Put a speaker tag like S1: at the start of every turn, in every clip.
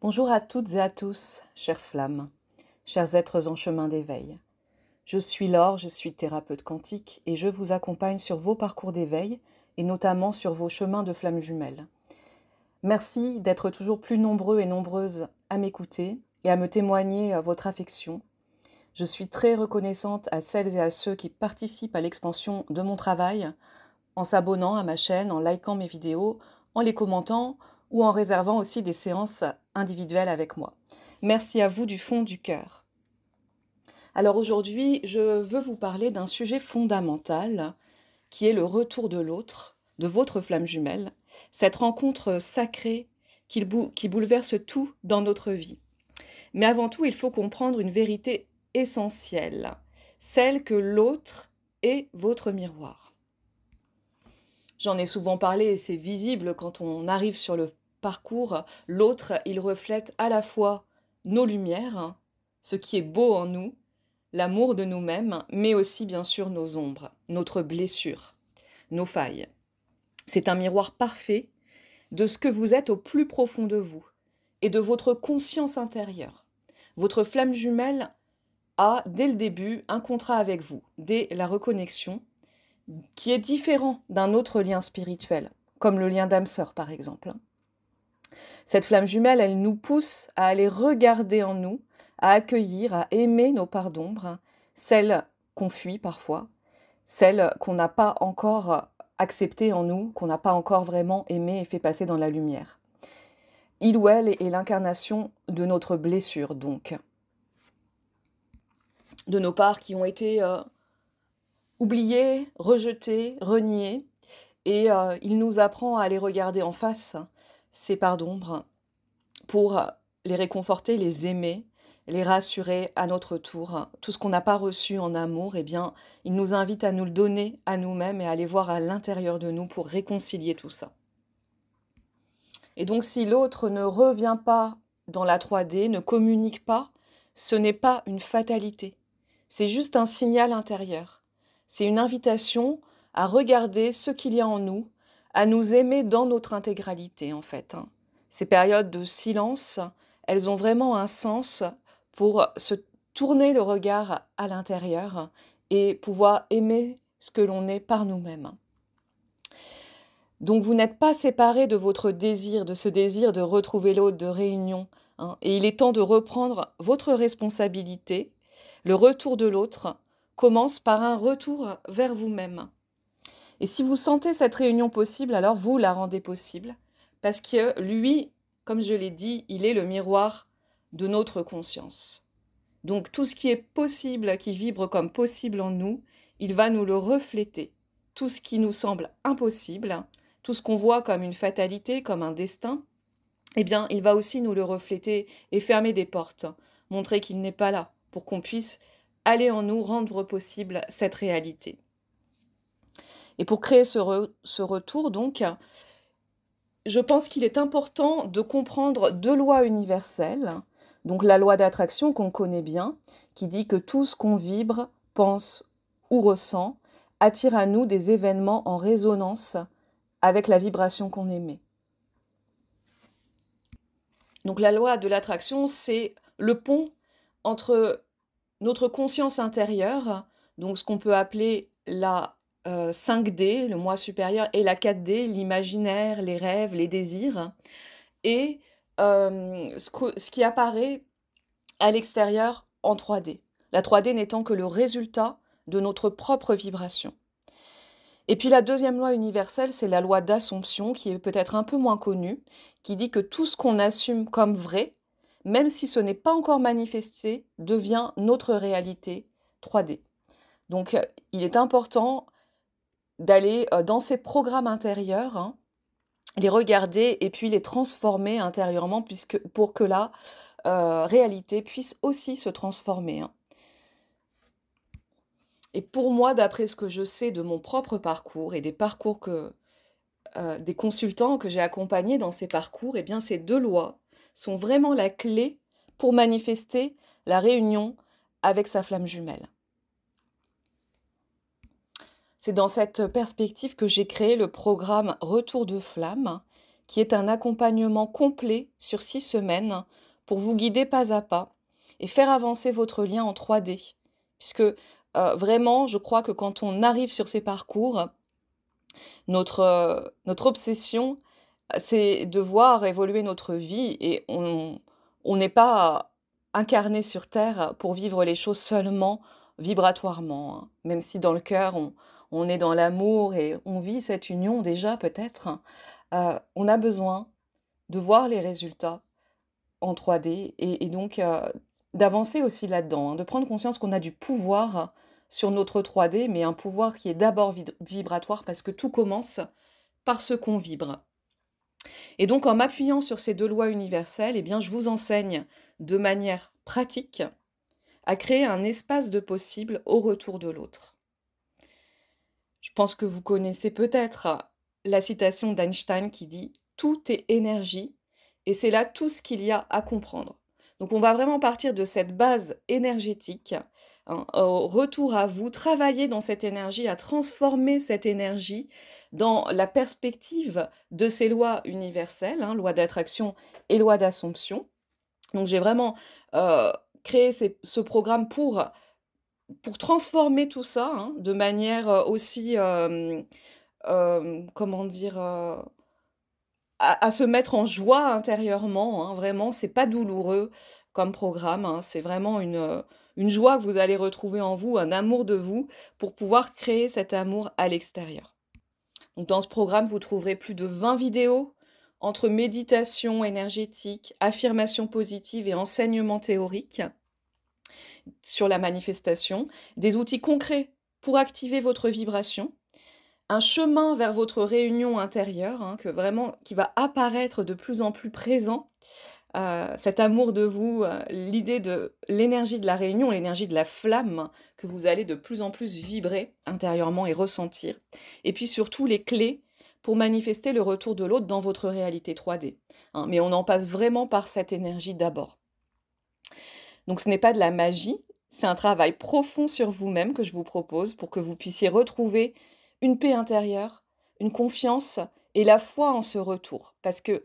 S1: Bonjour à toutes et à tous, chères flammes, chers êtres en chemin d'éveil. Je suis Laure, je suis thérapeute quantique et je vous accompagne sur vos parcours d'éveil et notamment sur vos chemins de flammes jumelles. Merci d'être toujours plus nombreux et nombreuses à m'écouter et à me témoigner votre affection. Je suis très reconnaissante à celles et à ceux qui participent à l'expansion de mon travail en s'abonnant à ma chaîne, en likant mes vidéos, en les commentant ou en réservant aussi des séances individuelles avec moi. Merci à vous du fond du cœur. Alors aujourd'hui, je veux vous parler d'un sujet fondamental qui est le retour de l'autre, de votre flamme jumelle, cette rencontre sacrée qui bouleverse tout dans notre vie. Mais avant tout, il faut comprendre une vérité essentielle, celle que l'autre est votre miroir. J'en ai souvent parlé et c'est visible quand on arrive sur le parcours. L'autre, il reflète à la fois nos lumières, ce qui est beau en nous, l'amour de nous-mêmes, mais aussi bien sûr nos ombres, notre blessure, nos failles. C'est un miroir parfait de ce que vous êtes au plus profond de vous et de votre conscience intérieure. Votre flamme jumelle a, dès le début, un contrat avec vous, dès la reconnexion, qui est différent d'un autre lien spirituel, comme le lien d'âme-sœur par exemple. Cette flamme jumelle, elle nous pousse à aller regarder en nous, à accueillir, à aimer nos parts d'ombre, celles qu'on fuit parfois, celles qu'on n'a pas encore acceptées en nous, qu'on n'a pas encore vraiment aimées et fait passer dans la lumière. Il ou elle est l'incarnation de notre blessure, donc. De nos parts qui ont été oubliées, rejetées, reniées, et il nous apprend à les regarder en face, ces parts d'ombre, pour les réconforter, les aimer, les rassurer à notre tour. Tout ce qu'on n'a pas reçu en amour, eh bien, il nous invite à nous le donner à nous-mêmes et à aller voir à l'intérieur de nous pour réconcilier tout ça. Et donc, si l'autre ne revient pas dans la 3D, ne communique pas, ce n'est pas une fatalité. C'est juste un signal intérieur. C'est une invitation à regarder ce qu'il y a en nous, à nous aimer dans notre intégralité, en fait. Ces périodes de silence, elles ont vraiment un sens pour se tourner le regard à l'intérieur et pouvoir aimer ce que l'on est par nous-mêmes. Donc vous n'êtes pas séparés de votre désir, de ce désir de retrouver l'autre, de réunion. Et il est temps de reprendre votre responsabilité. Le retour de l'autre commence par un retour vers vous-même. Et si vous sentez cette réunion possible, alors vous la rendez possible. Parce que lui, comme je l'ai dit, il est le miroir de notre conscience. Donc tout ce qui est possible, qui vibre comme possible en nous, il va nous le refléter. Tout ce qui nous semble impossible, tout ce qu'on voit comme une fatalité, comme un destin, eh bien, il va aussi nous le refléter et fermer des portes, montrer qu'il n'est pas là, pour qu'on puisse aller en nous rendre possible cette réalité. Et pour créer ce retour, donc, je pense qu'il est important de comprendre deux lois universelles. Donc la loi d'attraction qu'on connaît bien, qui dit que tout ce qu'on vibre, pense ou ressent attire à nous des événements en résonance avec la vibration qu'on émet. Donc la loi de l'attraction, c'est le pont entre notre conscience intérieure, donc ce qu'on peut appeler la 5D, le moi supérieur, et la 4D, l'imaginaire, les rêves, les désirs, et ce qui apparaît à l'extérieur en 3D. La 3D n'étant que le résultat de notre propre vibration. Et puis la deuxième loi universelle, c'est la loi d'Assomption, qui est peut-être un peu moins connue, qui dit que tout ce qu'on assume comme vrai, même si ce n'est pas encore manifesté, devient notre réalité 3D. Donc il est important d'aller dans ces programmes intérieurs, les regarder et puis les transformer intérieurement pour que la réalité puisse aussi se transformer. Et pour moi, d'après ce que je sais de mon propre parcours et des parcours des consultants que j'ai accompagnés dans ces parcours, eh bien ces deux lois sont vraiment la clé pour manifester la réunion avec sa flamme jumelle. C'est dans cette perspective que j'ai créé le programme Retour de flamme, qui est un accompagnement complet sur 6 semaines pour vous guider pas à pas et faire avancer votre lien en 3D. Puisque vraiment, je crois que quand on arrive sur ces parcours, notre obsession, c'est de voir évoluer notre vie et on n'est pas incarné sur terre pour vivre les choses seulement vibratoirement, hein. Même si dans le cœur, on est dans l'amour et on vit cette union déjà peut-être, on a besoin de voir les résultats en 3D et donc d'avancer aussi là-dedans, hein, de prendre conscience qu'on a du pouvoir sur notre 3D, mais un pouvoir qui est d'abord vibratoire parce que tout commence par ce qu'on vibre. Et donc en m'appuyant sur ces 2 lois universelles, eh bien, je vous enseigne de manière pratique à créer un espace de possible au retour de l'autre. Je pense que vous connaissez peut-être la citation d'Einstein qui dit « Tout est énergie et c'est là tout ce qu'il y a à comprendre ». Donc on va vraiment partir de cette base énergétique, hein, au retour à vous, travailler dans cette énergie, à transformer cette énergie dans la perspective de ces lois universelles, hein, loi d'attraction et loi d'assomption. Donc j'ai vraiment créé ce programme pour transformer tout ça, hein, de manière aussi, comment dire, à se mettre en joie intérieurement, hein, vraiment, c'est pas douloureux comme programme, hein, c'est vraiment une joie que vous allez retrouver en vous, un amour de vous, pour pouvoir créer cet amour à l'extérieur. Donc dans ce programme, vous trouverez plus de 20 vidéos entre méditation énergétique, affirmation positive et enseignement théorique sur la manifestation, des outils concrets pour activer votre vibration, un chemin vers votre réunion intérieure, hein, qui va apparaître de plus en plus présent, cet amour de vous, l'idée de l'énergie de la réunion, l'énergie de la flamme que vous allez de plus en plus vibrer intérieurement et ressentir. Et puis surtout les clés pour manifester le retour de l'autre dans votre réalité 3D, hein. Mais on en passe vraiment par cette énergie d'abord. Donc ce n'est pas de la magie, c'est un travail profond sur vous-même que je vous propose pour que vous puissiez retrouver une paix intérieure, une confiance et la foi en ce retour. Parce que,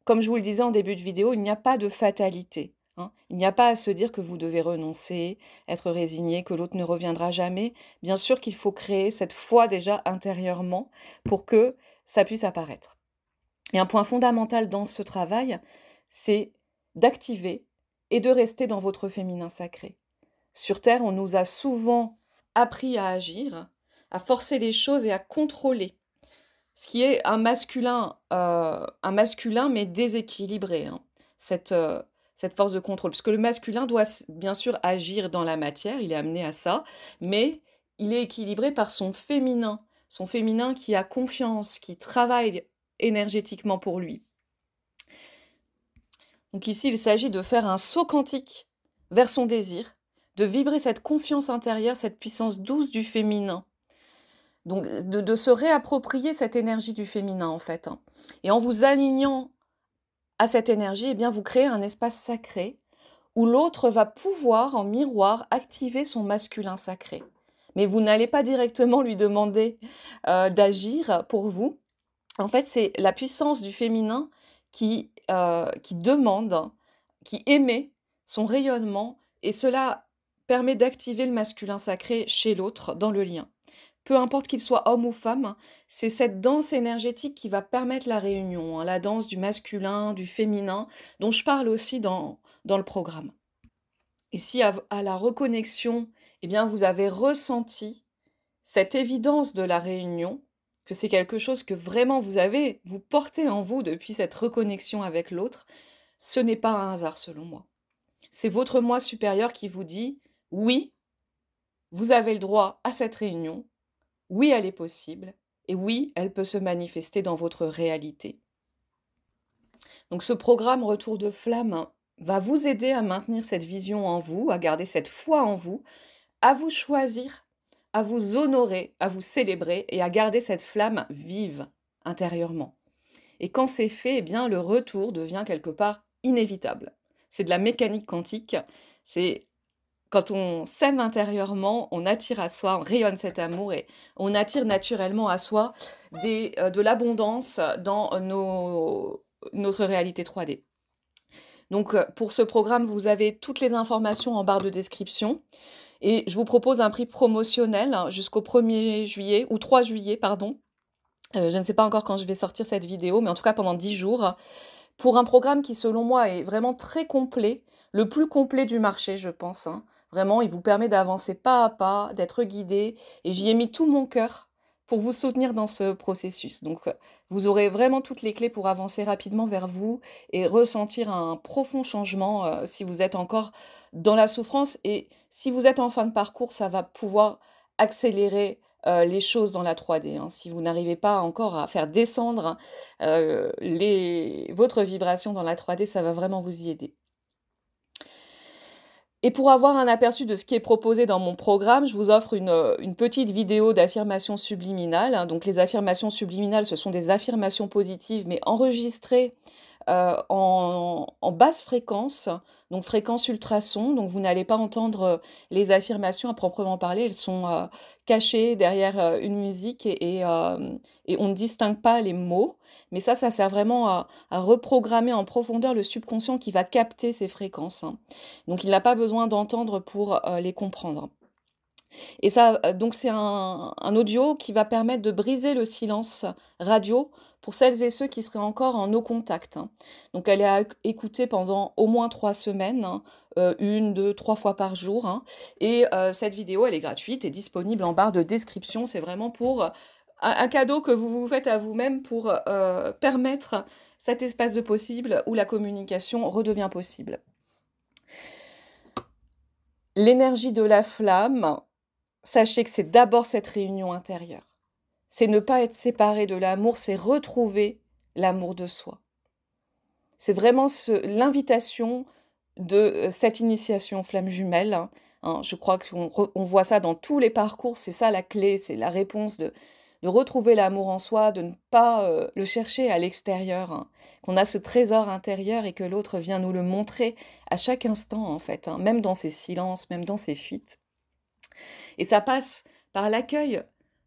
S1: comme je vous le disais en début de vidéo, il n'y a pas de fatalité, hein. Il n'y a pas à se dire que vous devez renoncer, être résigné, que l'autre ne reviendra jamais. Bien sûr qu'il faut créer cette foi déjà intérieurement pour que ça puisse apparaître. Et un point fondamental dans ce travail, c'est d'activer et de rester dans votre féminin sacré. Sur Terre, on nous a souvent appris à agir, à forcer les choses et à contrôler, ce qui est un masculin mais déséquilibré, hein, cette force de contrôle. Parce que le masculin doit bien sûr agir dans la matière, il est amené à ça, mais il est équilibré par son féminin qui a confiance, qui travaille énergétiquement pour lui. Donc ici, il s'agit de faire un saut quantique vers son désir, de vibrer cette confiance intérieure, cette puissance douce du féminin. Donc de se réapproprier cette énergie du féminin en fait, hein. Et en vous alignant à cette énergie, eh bien, vous créez un espace sacré où l'autre va pouvoir en miroir activer son masculin sacré. Mais vous n'allez pas directement lui demander d'agir pour vous. En fait, c'est la puissance du féminin qui demande, qui émet son rayonnement, et cela permet d'activer le masculin sacré chez l'autre dans le lien. Peu importe qu'il soit homme ou femme, c'est cette danse énergétique qui va permettre la réunion, hein, la danse du masculin, du féminin, dont je parle aussi dans le programme. Et si à la reconnexion, eh bien, vous avez ressenti cette évidence de la réunion, que c'est quelque chose que vraiment vous portez en vous depuis cette reconnexion avec l'autre, ce n'est pas un hasard selon moi. C'est votre moi supérieur qui vous dit « Oui, vous avez le droit à cette réunion, oui, elle est possible, et oui, elle peut se manifester dans votre réalité. » Donc ce programme Retour de flamme va vous aider à maintenir cette vision en vous, à garder cette foi en vous, à vous choisir, à vous honorer, à vous célébrer et à garder cette flamme vive intérieurement. Et quand c'est fait, eh bien, le retour devient quelque part inévitable. C'est de la mécanique quantique, c'est quand on s'aime intérieurement, on attire à soi, on rayonne cet amour et on attire naturellement à soi de l'abondance dans notre réalité 3D. Donc pour ce programme, vous avez toutes les informations en barre de description et je vous propose un prix promotionnel jusqu'au 1er juillet ou 3 juillet, pardon. Je ne sais pas encore quand je vais sortir cette vidéo, mais en tout cas pendant 10 jours, pour un programme qui, selon moi, est vraiment très complet, le plus complet du marché, je pense, hein. Vraiment, il vous permet d'avancer pas à pas, d'être guidé, et j'y ai mis tout mon cœur pour vous soutenir dans ce processus. Donc, vous aurez vraiment toutes les clés pour avancer rapidement vers vous et ressentir un profond changement si vous êtes encore dans la souffrance. Et si vous êtes en fin de parcours, ça va pouvoir accélérer les choses dans la 3D, hein. Si vous n'arrivez pas encore à faire descendre votre vibration dans la 3D, ça va vraiment vous y aider. Et pour avoir un aperçu de ce qui est proposé dans mon programme, je vous offre une petite vidéo d'affirmations subliminales, hein. Donc les affirmations subliminales, ce sont des affirmations positives, mais enregistrées en basse fréquence, donc fréquence ultrason. Donc vous n'allez pas entendre les affirmations à proprement parler, elles sont cachées derrière une musique et on ne distingue pas les mots. Mais ça sert vraiment à reprogrammer en profondeur le subconscient qui va capter ces fréquences, hein. Donc il n'a pas besoin d'entendre pour les comprendre. Et ça, donc c'est un audio qui va permettre de briser le silence radio pour celles et ceux qui seraient encore en no contact, hein. Donc elle est à écouter pendant au moins 3 semaines, hein, 1, 2, 3 fois par jour, hein. Et cette vidéo, elle est gratuite et disponible en barre de description. C'est vraiment pour un cadeau que vous vous faites à vous-même pour permettre cet espace de possible où la communication redevient possible. L'énergie de la flamme, sachez que c'est d'abord cette réunion intérieure. C'est ne pas être séparé de l'amour, c'est retrouver l'amour de soi. C'est vraiment l'invitation de cette initiation flamme jumelle, hein. Je crois qu'on voit ça dans tous les parcours, c'est ça la clé, c'est la réponse de retrouver l'amour en soi, de ne pas le chercher à l'extérieur, hein. Qu'on a ce trésor intérieur et que l'autre vient nous le montrer à chaque instant, en fait, hein, même dans ses silences, même dans ses fuites. Et ça passe par l'accueil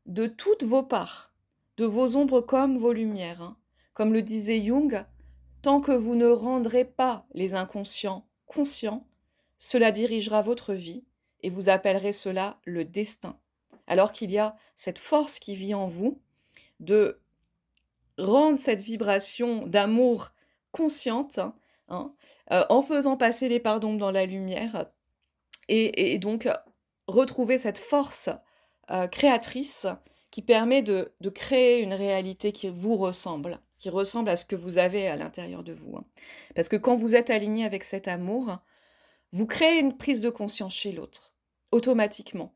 S1: de toutes vos parts, de vos ombres comme vos lumières, hein. Comme le disait Jung, tant que vous ne rendrez pas les inconscients conscients, cela dirigera votre vie et vous appellerez cela le destin. Alors qu'il y a cette force qui vit en vous de rendre cette vibration d'amour consciente, hein, en faisant passer les parts d'ombre dans la lumière et donc retrouver cette force créatrice qui permet de créer une réalité qui vous ressemble, qui ressemble à ce que vous avez à l'intérieur de vous, hein. Parce que quand vous êtes aligné avec cet amour, vous créez une prise de conscience chez l'autre, automatiquement.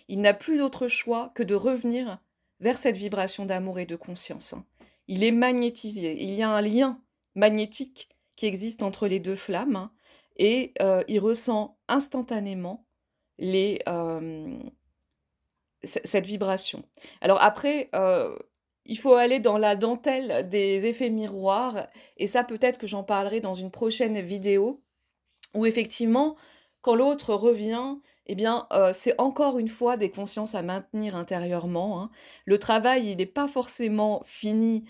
S1: Il n'a plus d'autre choix que de revenir vers cette vibration d'amour et de conscience, hein. Il est magnétisé, il y a un lien magnétique qui existe entre les deux flammes, hein, et il ressent instantanément cette vibration. Alors après, il faut aller dans la dentelle des effets miroirs, et ça peut-être que j'en parlerai dans une prochaine vidéo, où effectivement, quand l'autre revient, eh bien, c'est encore une fois des consciences à maintenir intérieurement, hein. Le travail, il n'est pas forcément fini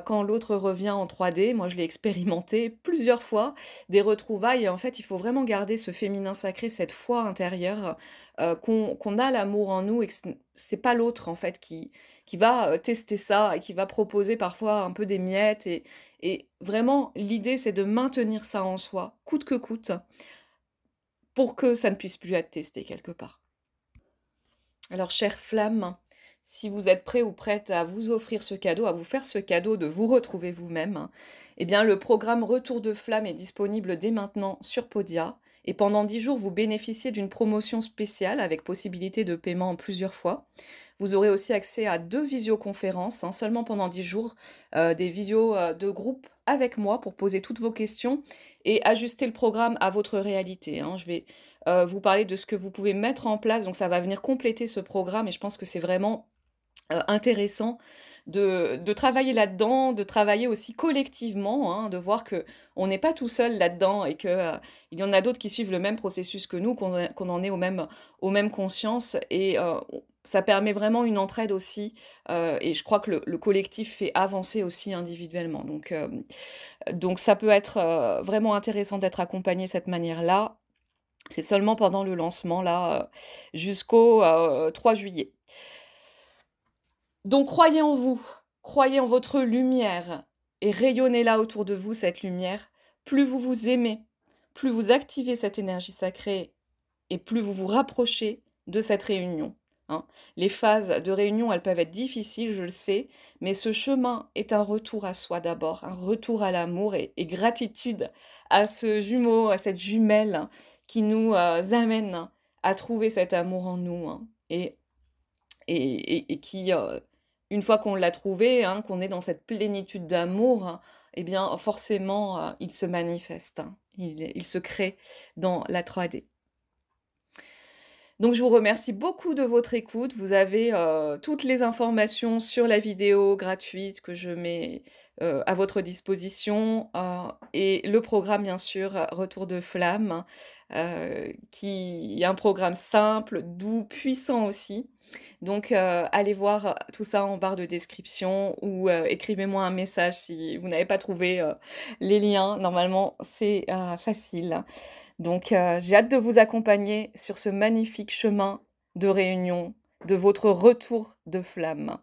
S1: quand l'autre revient en 3D. Moi, je l'ai expérimenté plusieurs fois, des retrouvailles, et en fait, il faut vraiment garder ce féminin sacré, cette foi intérieure, qu'on a l'amour en nous, et que c'est pas l'autre, en fait, qui va tester ça, et qui va proposer parfois un peu des miettes, et vraiment, l'idée, c'est de maintenir ça en soi, coûte que coûte, pour que ça ne puisse plus être testé quelque part. Alors, chère flamme, si vous êtes prêt ou prête à vous offrir ce cadeau, à vous faire ce cadeau de vous retrouver vous-même, eh bien, le programme Retour de flamme est disponible dès maintenant sur Podia. Et pendant 10 jours, vous bénéficiez d'une promotion spéciale avec possibilité de paiement en plusieurs fois. Vous aurez aussi accès à 2 visioconférences, hein, seulement pendant 10 jours, des visios de groupe avec moi pour poser toutes vos questions et ajuster le programme à votre réalité, hein. Je vais vous parler de ce que vous pouvez mettre en place, donc ça va venir compléter ce programme et je pense que c'est vraiment intéressant de travailler là-dedans, de travailler aussi collectivement, hein, de voir que on n'est pas tout seul là-dedans et que, il y en a d'autres qui suivent le même processus que nous, qu'on en est aux mêmes consciences et on ça permet vraiment une entraide aussi, et je crois que le collectif fait avancer aussi individuellement. Donc ça peut être, vraiment intéressant d'être accompagné de cette manière-là. C'est seulement pendant le lancement là, jusqu'au, 3 juillet. Donc croyez en vous, croyez en votre lumière et rayonnez-la autour de vous, cette lumière. Plus vous vous aimez, plus vous activez cette énergie sacrée et plus vous vous rapprochez de cette réunion, hein. Les phases de réunion, elles peuvent être difficiles, je le sais, mais ce chemin est un retour à soi d'abord, un retour à l'amour et gratitude à ce jumeau, à cette jumelle hein, qui nous amène à trouver cet amour en nous, hein, et qui, une fois qu'on l'a trouvé, hein, qu'on est dans cette plénitude d'amour, hein, eh bien forcément, il se manifeste, hein. Il se crée dans la 3D. Donc je vous remercie beaucoup de votre écoute. Vous avez, toutes les informations sur la vidéo gratuite que je mets, à votre disposition, et le programme bien sûr, Retour de flamme, qui est un programme simple, doux, puissant aussi. Donc allez voir tout ça en barre de description ou, écrivez-moi un message si vous n'avez pas trouvé, les liens. Normalement, c'est, facile. Donc, j'ai hâte de vous accompagner sur ce magnifique chemin de réunion, de votre retour de flamme.